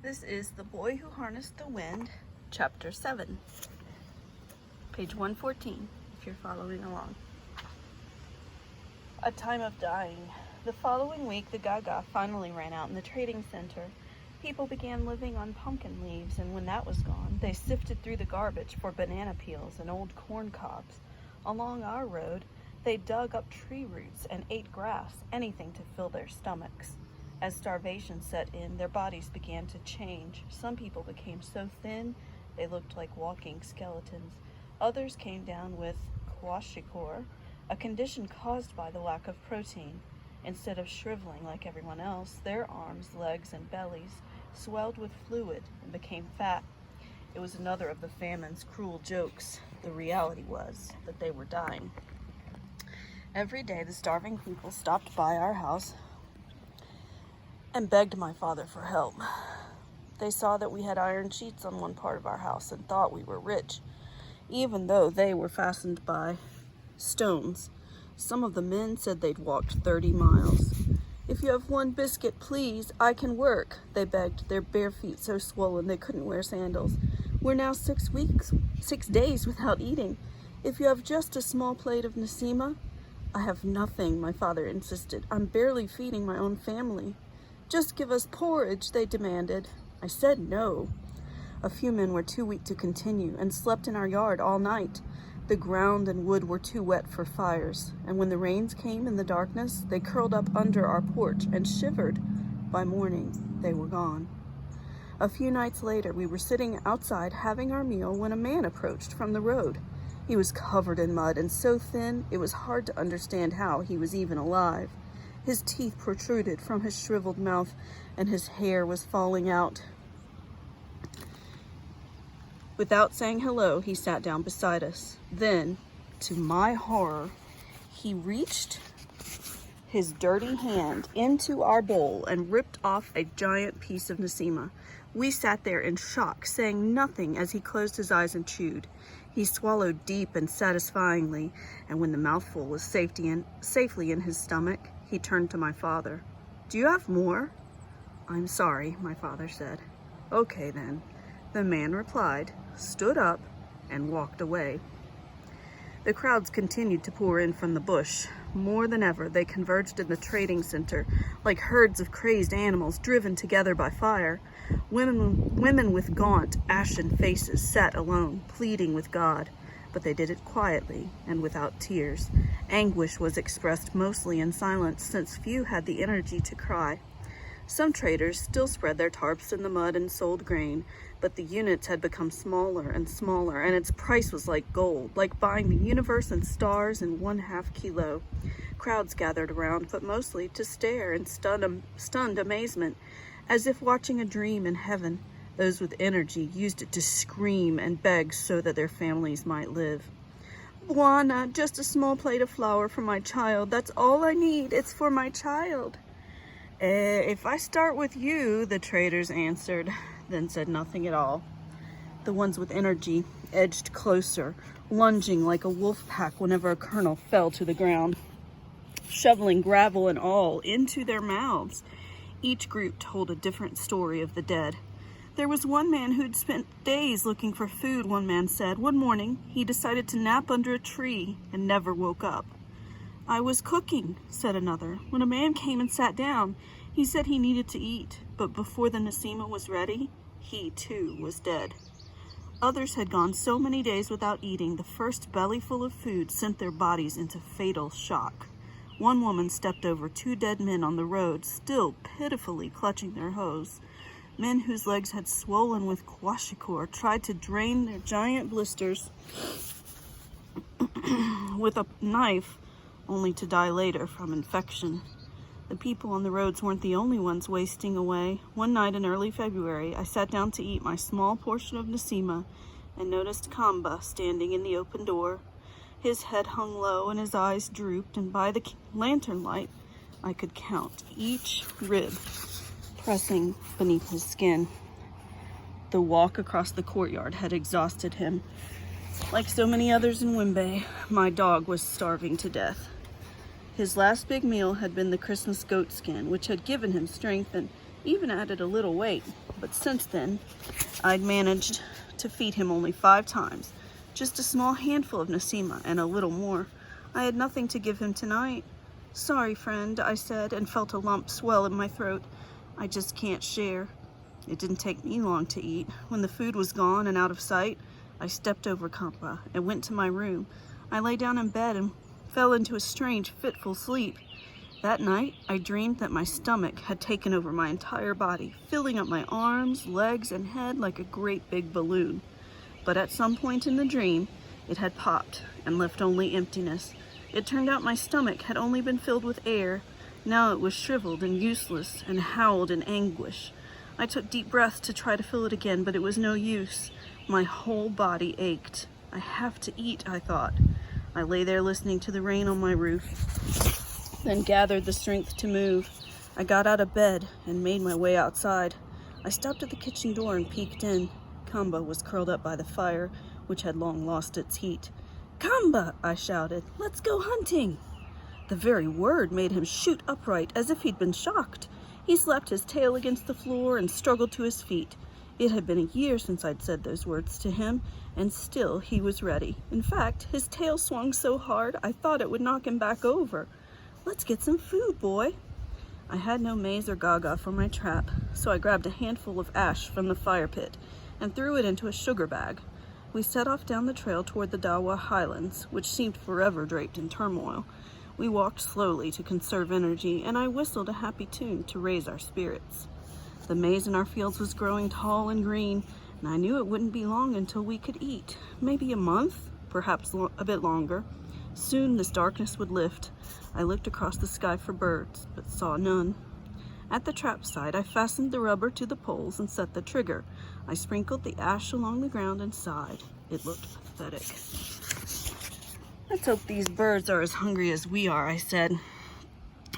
This is The Boy Who Harnessed the Wind, Chapter 7, page 114, if you're following along. A time of dying. The following week, the Gaga finally ran out in the trading center. People began living on pumpkin leaves, and when that was gone, they sifted through the garbage for banana peels and old corn cobs. Along our road, they dug up tree roots and ate grass, anything to fill their stomachs. As starvation set in, their bodies began to change. Some people became so thin they looked like walking skeletons. Others came down with kwashiorkor, a condition caused by the lack of protein. Instead of shriveling like everyone else, their arms, legs, and bellies swelled with fluid and became fat. It was another of the famine's cruel jokes. The reality was that they were dying. Every day the starving people stopped by our house and begged my father for help. They saw that we had iron sheets on one part of our house and thought we were rich, even though they were fastened by stones. Some of the men said they'd walked 30 miles. "If you have one biscuit, please, I can work," they begged, their bare feet so swollen they couldn't wear sandals. "We're now 6 days without eating. If you have just a small plate of Nasima." "I have nothing," my father insisted. "I'm barely feeding my own family." "Just give us porridge," they demanded. I said no. A few men were too weak to continue and slept in our yard all night. The ground and wood were too wet for fires, and when the rains came in the darkness, they curled up under our porch and shivered. By morning, they were gone. A few nights later, we were sitting outside having our meal when a man approached from the road. He was covered in mud and so thin it was hard to understand how he was even alive. His teeth protruded from his shriveled mouth, and his hair was falling out. Without saying hello, he sat down beside us. Then, to my horror, he reached his dirty hand into our bowl and ripped off a giant piece of Nasima. We sat there in shock, saying nothing as he closed his eyes and chewed. He swallowed deep and satisfyingly, and when the mouthful was safely in his stomach, he turned to my father. "Do you have more?" "I'm sorry," my father said. "Okay then," the man replied, stood up, and walked away. The crowds continued to pour in from the bush. More than ever, they converged in the trading center, like herds of crazed animals driven together by fire. Women with gaunt, ashen faces sat alone, pleading with God, but they did it quietly and without tears. Anguish was expressed mostly in silence, since few had the energy to cry. Some traders still spread their tarps in the mud and sold grain, but the units had become smaller and smaller, and its price was like gold, like buying the universe and stars in 1/2 kilo. Crowds gathered around, but mostly to stare in stunned amazement, as if watching a dream in heaven. Those with energy used it to scream and beg so that their families might live. "Bwana, just a small plate of flour for my child. That's all I need. It's for my child." If I start with you," the traders answered, then said nothing at all. The ones with energy edged closer, lunging like a wolf pack whenever a kernel fell to the ground, shoveling gravel and all into their mouths. Each group told a different story of the dead. "There was one man who'd spent days looking for food," one man said. "One morning, he decided to nap under a tree and never woke up." "I was cooking," said another. "When a man came and sat down, he said he needed to eat, but before the Nasima was ready, he too was dead." Others had gone so many days without eating, the first bellyful of food sent their bodies into fatal shock. One woman stepped over 2 dead men on the road, still pitifully clutching their hose. Men whose legs had swollen with kwashiorkor tried to drain their giant blisters with a knife, only to die later from infection. The people on the roads weren't the only ones wasting away. One night in early February, I sat down to eat my small portion of Nasima and noticed Kamba standing in the open door. His head hung low and his eyes drooped, and by the lantern light, I could count each rib pressing beneath his skin. The walk across the courtyard had exhausted him. Like so many others in Wimbe, my dog was starving to death. His last big meal had been the Christmas goat skin, which had given him strength and even added a little weight, but since then, I'd managed to feed him only 5 times, just a small handful of Nasima and a little more. I had nothing to give him tonight. Sorry, friend, I said, and felt a lump swell in my throat. I just can't share. It didn't take me long to eat. When the food was gone and out of sight, I stepped over Kampa and went to my room. I lay down in bed and fell into a strange, fitful sleep. That night, I dreamed that my stomach had taken over my entire body, filling up my arms, legs, and head like a great big balloon. But at some point in the dream, it had popped and left only emptiness. It turned out my stomach had only been filled with air. Now it was shriveled and useless and howled in anguish. I took deep breaths to try to fill it again, but it was no use. My whole body ached. I have to eat, I thought. I lay there listening to the rain on my roof, then gathered the strength to move. I got out of bed and made my way outside. I stopped at the kitchen door and peeked in. Kamba was curled up by the fire, which had long lost its heat. "Kamba!" I shouted. "Let's go hunting!" The very word made him shoot upright as if he'd been shocked. He slapped his tail against the floor and struggled to his feet. It had been a year since I'd said those words to him, and still he was ready. In fact, his tail swung so hard I thought it would knock him back over. "Let's get some food, boy." I had no maize or gaga for my trap, so I grabbed a handful of ash from the fire pit and threw it into a sugar bag. We set off down the trail toward the Dawa highlands, which seemed forever draped in turmoil. We walked slowly to conserve energy, and I whistled a happy tune to raise our spirits. The maize in our fields was growing tall and green, and I knew it wouldn't be long until we could eat. Maybe a month, perhaps a bit longer. Soon this darkness would lift. I looked across the sky for birds, but saw none. At the trap site, I fastened the rubber to the poles and set the trigger. I sprinkled the ash along the ground and sighed. It looked pathetic. "Let's hope these birds are as hungry as we are," I said.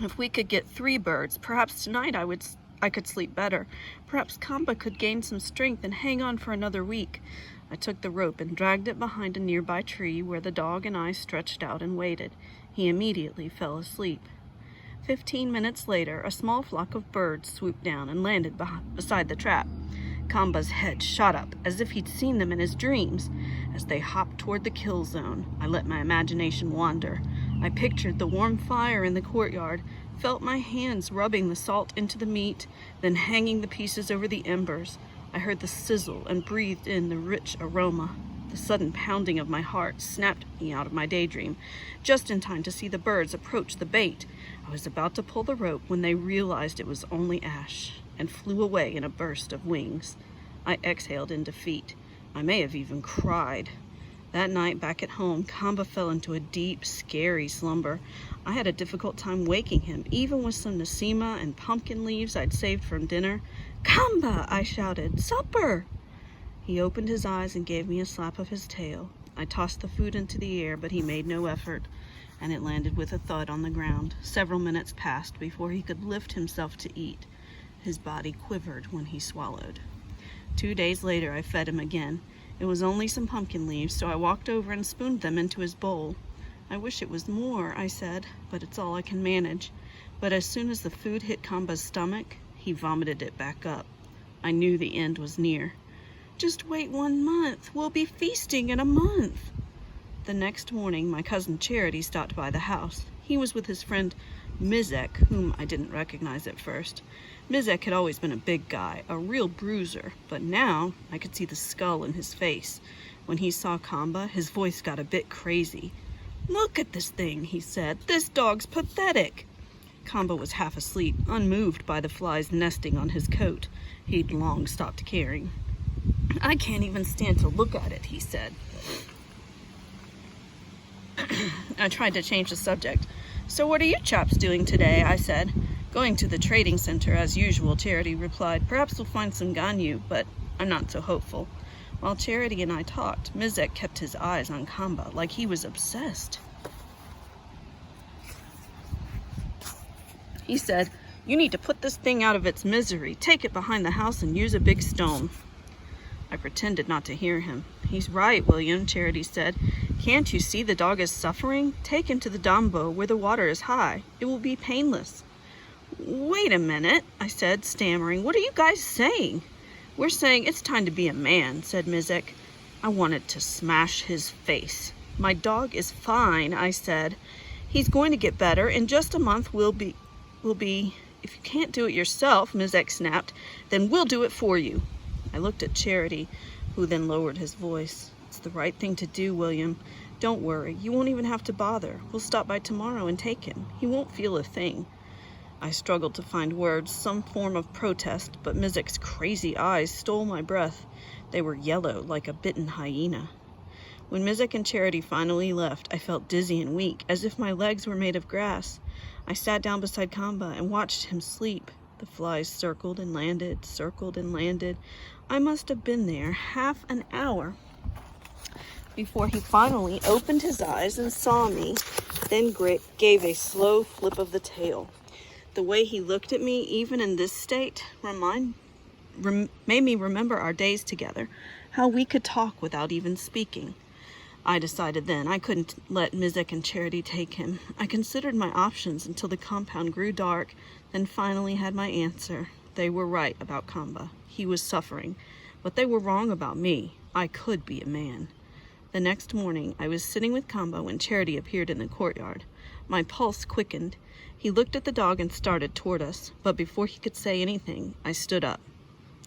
"If we could get 3 birds, perhaps tonight I could sleep better. Perhaps Kamba could gain some strength and hang on for another week." I took the rope and dragged it behind a nearby tree where the dog and I stretched out and waited. He immediately fell asleep. 15 minutes later, a small flock of birds swooped down and landed beside the trap. Kamba's head shot up as if he'd seen them in his dreams. As they hopped toward the kill zone, I let my imagination wander. I pictured the warm fire in the courtyard, felt my hands rubbing the salt into the meat, then hanging the pieces over the embers. I heard the sizzle and breathed in the rich aroma. The sudden pounding of my heart snapped me out of my daydream, just in time to see the birds approach the bait. I was about to pull the rope when they realized it was only ash and flew away in a burst of wings. I exhaled in defeat. I may have even cried. That night back at home, Kamba fell into a deep, scary slumber. I had a difficult time waking him, even with some Nasima and pumpkin leaves I'd saved from dinner. "Kamba!" I shouted. "Supper!" He opened his eyes and gave me a slap of his tail. I tossed the food into the air, but he made no effort, and it landed with a thud on the ground. Several minutes passed before he could lift himself to eat. His body quivered when he swallowed. 2 days later, I fed him again. It was only some pumpkin leaves, so I walked over and spooned them into his bowl. "I wish it was more," I said, "but it's all I can manage." But as soon as the food hit Kamba's stomach, he vomited it back up. I knew the end was near. "Just wait 1 month. We'll be feasting in a month." The next morning, my cousin Charity stopped by the house. He was with his friend Mizek, whom I didn't recognize at first. Mizek had always been a big guy, a real bruiser, but now I could see the skull in his face. When he saw Kamba, his voice got a bit crazy. "Look at this thing," he said. "This dog's pathetic." Kamba was half asleep, unmoved by the flies nesting on his coat. He'd long stopped caring. "I can't even stand to look at it," he said. I tried to change the subject. "So what are you chaps doing today?" I said. "Going to the trading center as usual," Charity replied. "Perhaps we'll find some ganyu, but I'm not so hopeful." While Charity and I talked, Mizek kept his eyes on Kamba like he was obsessed. He said, "You need to put this thing out of its misery. Take it behind the house and use a big stone." I pretended not to hear him. "He's right, William," Charity said. "Can't you see the dog is suffering? Take him to the dambo where the water is high. It will be painless." Wait a minute, I said, stammering. What are you guys saying? We're saying it's time to be a man, said Mizek. I wanted to smash his face. My dog is fine, I said. He's going to get better. In just a month we'll be... If you can't do it yourself, Mizek snapped, then we'll do it for you. I looked at Charity, who then lowered his voice. It's the right thing to do, William. Don't worry, you won't even have to bother. We'll stop by tomorrow and take him. He won't feel a thing. I struggled to find words, some form of protest, but Mizek's crazy eyes stole my breath. They were yellow, like a bitten hyena. When Mizek and Charity finally left, I felt dizzy and weak, as if my legs were made of grass. I sat down beside Kamba and watched him sleep. The flies circled and landed, circled and landed. I must have been there half an hour before he finally opened his eyes and saw me, then gave a slow flip of the tail. The way he looked at me, even in this state, made me remember our days together, how we could talk without even speaking. I decided then I couldn't let Mizek and Charity take him. I considered my options until the compound grew dark, then finally had my answer. They were right about Kamba. He was suffering, but they were wrong about me. I could be a man. The next morning, I was sitting with Kamba when Charity appeared in the courtyard. My pulse quickened. He looked at the dog and started toward us, but before he could say anything, I stood up.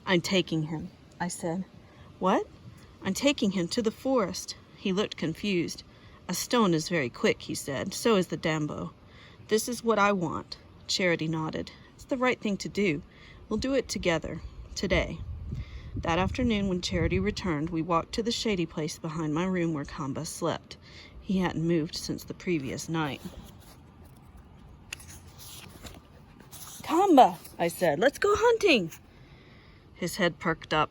I'm taking him, I said. What? I'm taking him to the forest. He looked confused. A stone is very quick, he said. So is the Dambo. This is what I want. Charity nodded. It's the right thing to do. We'll do it together, today. That afternoon, when Charity returned, we walked to the shady place behind my room where Kamba slept. He hadn't moved since the previous night. Kamba, I said, let's go hunting. His head perked up.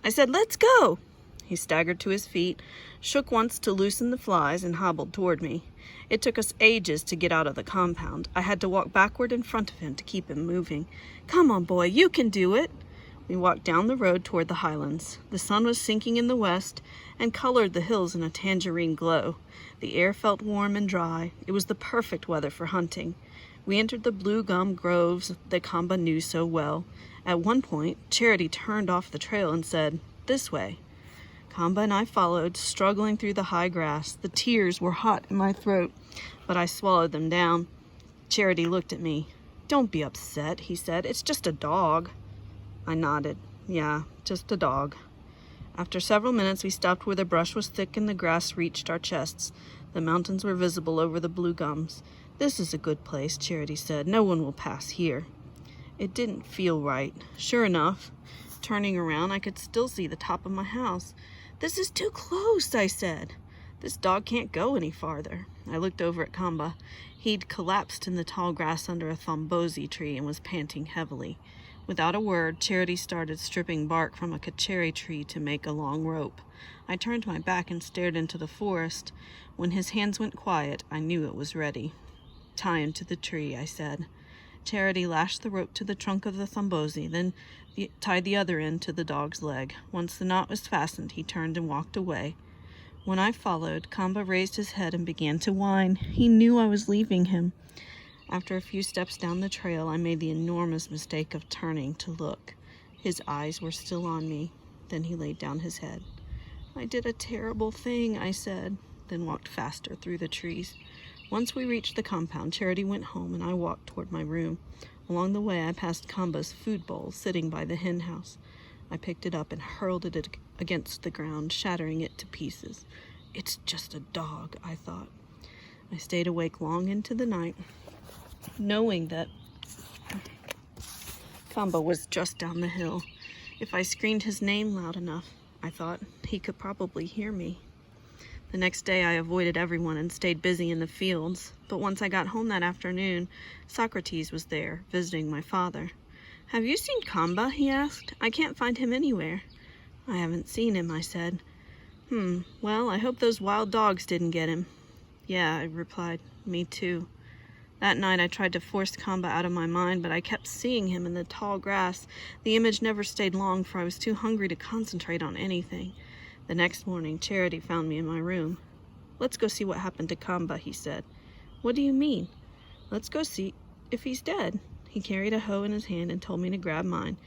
I said, let's go. He staggered to his feet, shook once to loosen the flies, and hobbled toward me. It took us ages to get out of the compound. I had to walk backward in front of him to keep him moving. Come on, boy, you can do it. We walked down the road toward the highlands. The sun was sinking in the west and colored the hills in a tangerine glow. The air felt warm and dry. It was the perfect weather for hunting. We entered the blue gum groves that Kamba knew so well. At one point, Charity turned off the trail and said, "This way." Kamba and I followed, struggling through the high grass. The tears were hot in my throat, but I swallowed them down. Charity looked at me. "Don't be upset," he said. "It's just a dog." I nodded. Yeah, just a dog. After several minutes, we stopped where the brush was thick and the grass reached our chests. The mountains were visible over the blue gums. "This is a good place," Charity said. "No one will pass here." It didn't feel right. Sure enough, turning around, I could still see the top of my house. "This is too close," I said. "This dog can't go any farther." I looked over at Kamba. He'd collapsed in the tall grass under a thombozi tree and was panting heavily. Without a word, Charity started stripping bark from a kacheri tree to make a long rope. I turned my back and stared into the forest. When his hands went quiet, I knew it was ready. "Tie him to the tree," I said. Charity lashed the rope to the trunk of the thombozi, then tied the other end to the dog's leg. Once the knot was fastened, he turned and walked away. When I followed, Kamba raised his head and began to whine. He knew I was leaving him. After a few steps down the trail, I made the enormous mistake of turning to look. His eyes were still on me. Then he laid down his head. "I did a terrible thing," I said, then walked faster through the trees. Once we reached the compound, Charity went home and I walked toward my room. Along the way, I passed Kamba's food bowl sitting by the hen house. I picked it up and hurled it against the ground, shattering it to pieces. "It's just a dog," I thought. I stayed awake long into the night, knowing that Kamba was just down the hill. If I screamed his name loud enough, I thought, he could probably hear me. The next day I avoided everyone and stayed busy in the fields, but once I got home that afternoon, Socrates was there, visiting my father. "Have you seen Kamba?" he asked. "I can't find him anywhere." "I haven't seen him," I said. Well, I hope those wild dogs didn't get him." "Yeah," I replied. "Me too." That night I tried to force Kamba out of my mind, but I kept seeing him in the tall grass. The image never stayed long, for I was too hungry to concentrate on anything. The next morning, Charity found me in my room. "Let's go see what happened to Kamba," he said. "What do you mean?" "Let's go see if he's dead." He carried a hoe in his hand and told me to grab mine.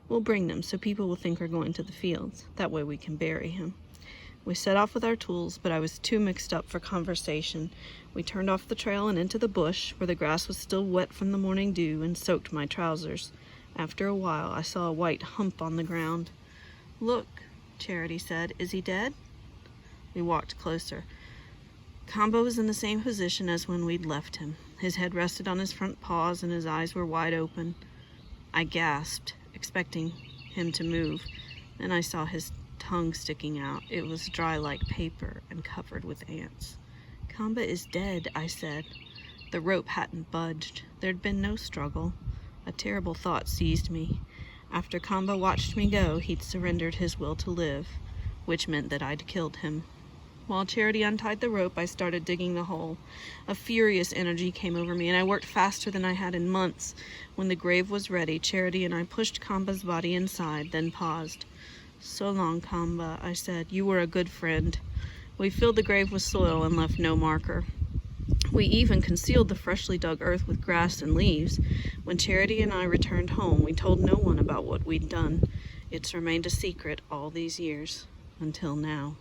We'll bring them so people will think we're going to the fields. That way we can bury him. We set off with our tools, but I was too mixed up for conversation. We turned off the trail and into the bush, where the grass was still wet from the morning dew and soaked my trousers. After a while, I saw a white hump on the ground. "Look," Charity said. "Is he dead?" We walked closer. Combo was in the same position as when we'd left him. His head rested on his front paws and his eyes were wide open. I gasped, expecting him to move. Then I saw his tongue sticking out. It was dry like paper and covered with ants. "Kamba is dead," I said. The rope hadn't budged. There'd been no struggle. A terrible thought seized me. After Kamba watched me go, he'd surrendered his will to live, which meant that I'd killed him. While Charity untied the rope, I started digging the hole. A furious energy came over me, and I worked faster than I had in months. When the grave was ready, Charity and I pushed Kamba's body inside, then paused. "So long, Kamba," I said. "You were a good friend." We filled the grave with soil and left no marker. We even concealed the freshly dug earth with grass and leaves. When Charity and I returned home, we told no one about what we'd done. It's remained a secret all these years, until now.